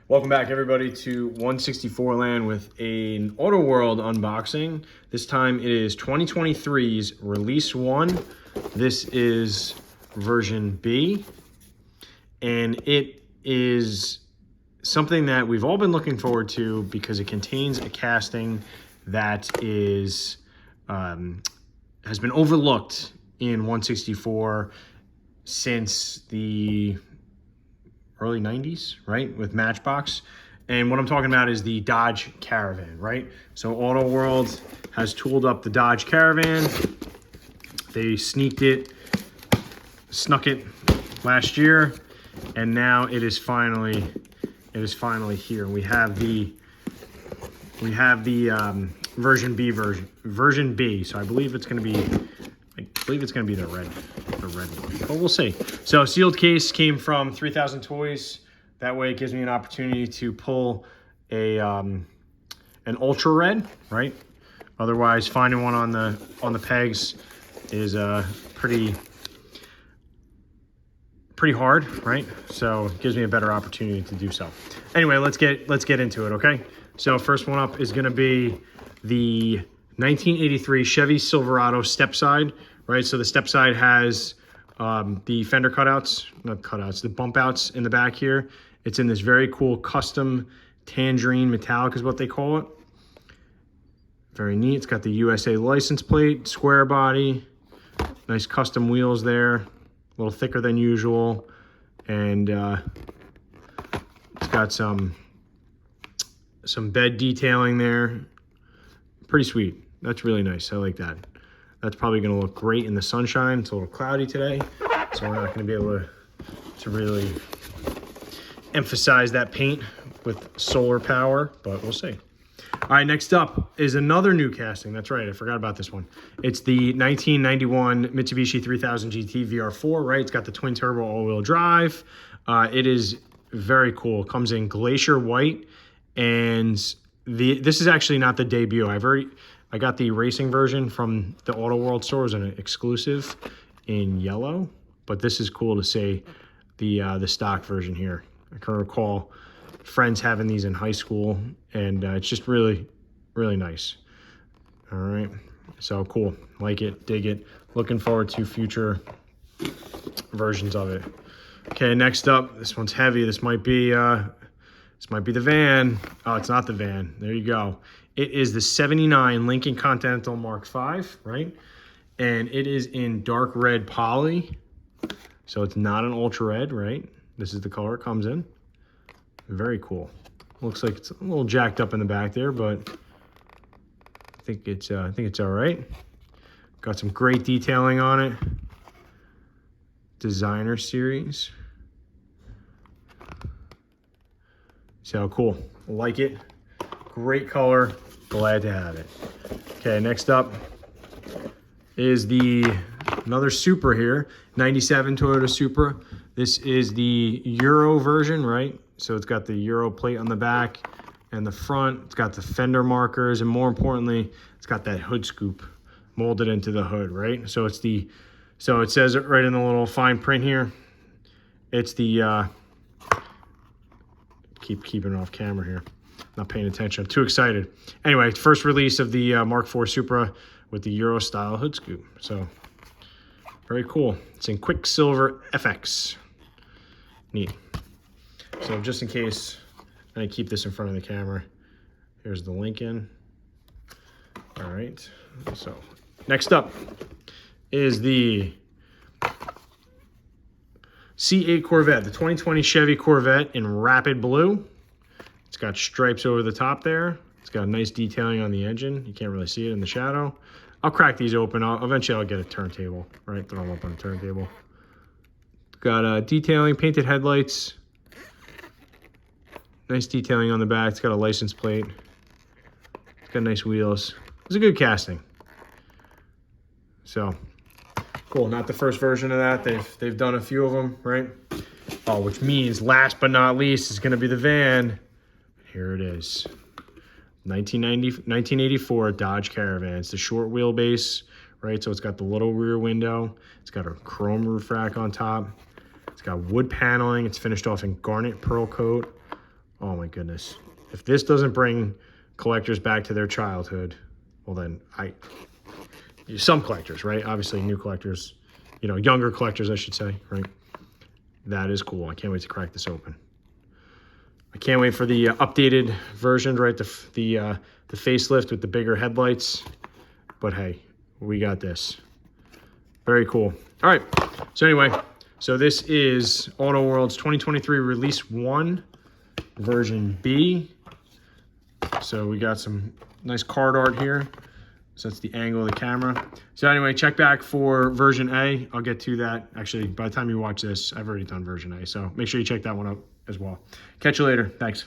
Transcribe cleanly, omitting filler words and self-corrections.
Welcome back, everybody, to Onesixtyfourland with an Auto World unboxing. This time it is 2023's Release 1. This is version B, and it is something that we've all been looking forward to because it contains a casting that is has been overlooked in 164 since the early 90s, right, with Matchbox. And what I'm talking about is the Dodge Caravan, right? So Auto World has tooled up the Dodge Caravan. They snuck it last year, and now it is finally here. We have the version B. So I believe it's going to be the red one, but we'll see. So sealed case came from 3000 Toys. That way it gives me an opportunity to pull an ultra red, right? Otherwise, finding one on the pegs is pretty hard, right? So it gives me a better opportunity to do so. Anyway, let's get into it, okay? So first one up is going to be the 1983 Chevy Silverado Stepside, right? So the Stepside has the fender the bump outs in the back here. It's in this very cool custom tangerine metallic is what they call it. Very neat. It's got the USA license plate, square body, nice custom wheels there, a little thicker than usual, and it's got some bed detailing there. Pretty sweet. That's really nice. I like that. That's probably going to look great in the sunshine. It's a little cloudy today, so we're not going to be able to really emphasize that paint with solar power, but we'll see. All right, next up is another new casting. That's right, I forgot about this one. It's the 1991 Mitsubishi 3000 GT VR4, right? It's got the twin turbo all-wheel drive. It is very cool. It comes in glacier white, and this is actually not the debut. I got the racing version from the Auto World store as an exclusive in yellow, but this is cool to see the stock version here. I can recall friends having these in high school, and it's just really, really nice. All right, so cool. Like it, dig it. Looking forward to future versions of it. Okay, next up, this one's heavy. This might be the van. Oh, it's not the van. There you go. It is the 79 Lincoln Continental Mark V, right? And it is in dark red poly. So it's not an ultra red, right? This is the color it comes in. Very cool. Looks like it's a little jacked up in the back there, but I think it's all right. Got some great detailing on it. Designer series. So cool. Like it. Great color. Glad to have it. Okay, next up is another Supra here. 97 Toyota Supra. This is the Euro version, right? So it's got the Euro plate on the back and the front. It's got the fender markers, and more importantly, it's got that hood scoop molded into the hood, right? So it says it right in the little fine print here. It's the keeping it off camera here. Not paying attention. I'm too excited. Anyway, first release of the Mark IV Supra with the Euro style hood scoop. So very cool. It's in Quicksilver FX. Neat. So just in case I keep this in front of the camera, here's the Lincoln. All right. So next up is the C8 Corvette, the 2020 Chevy Corvette in rapid blue. It's got stripes over the top there. It's got nice detailing on the engine. You can't really see it in the shadow. I'll crack these open. Eventually I'll get a turntable, right? Throw them up on a turntable. Got detailing, painted headlights. Nice detailing on the back. It's got a license plate. It's got nice wheels. It's a good casting. So cool. Not the first version of that. They've done a few of them, right? Oh, which means last but not least is going to be the van. Here it is. 1984 Dodge Caravan. It's the short wheelbase, right? So it's got the little rear window. It's got a chrome roof rack on top. It's got wood paneling. It's finished off in garnet pearl coat. Oh my goodness. If this doesn't bring collectors back to their childhood, well then some collectors, right? Obviously new collectors, you know, younger collectors, I should say, right? That is cool. I can't wait to crack this open. I can't wait for the updated version, right? The facelift with the bigger headlights. But hey, we got this. Very cool. All right. So anyway, so this is Auto World's 2023 Release 1, version B. So we got some nice card art here. So that's the angle of the camera. So anyway, check back for version A. I'll get to that. Actually, by the time you watch this, I've already done version A. So make sure you check that one out as well. Catch you later. Thanks.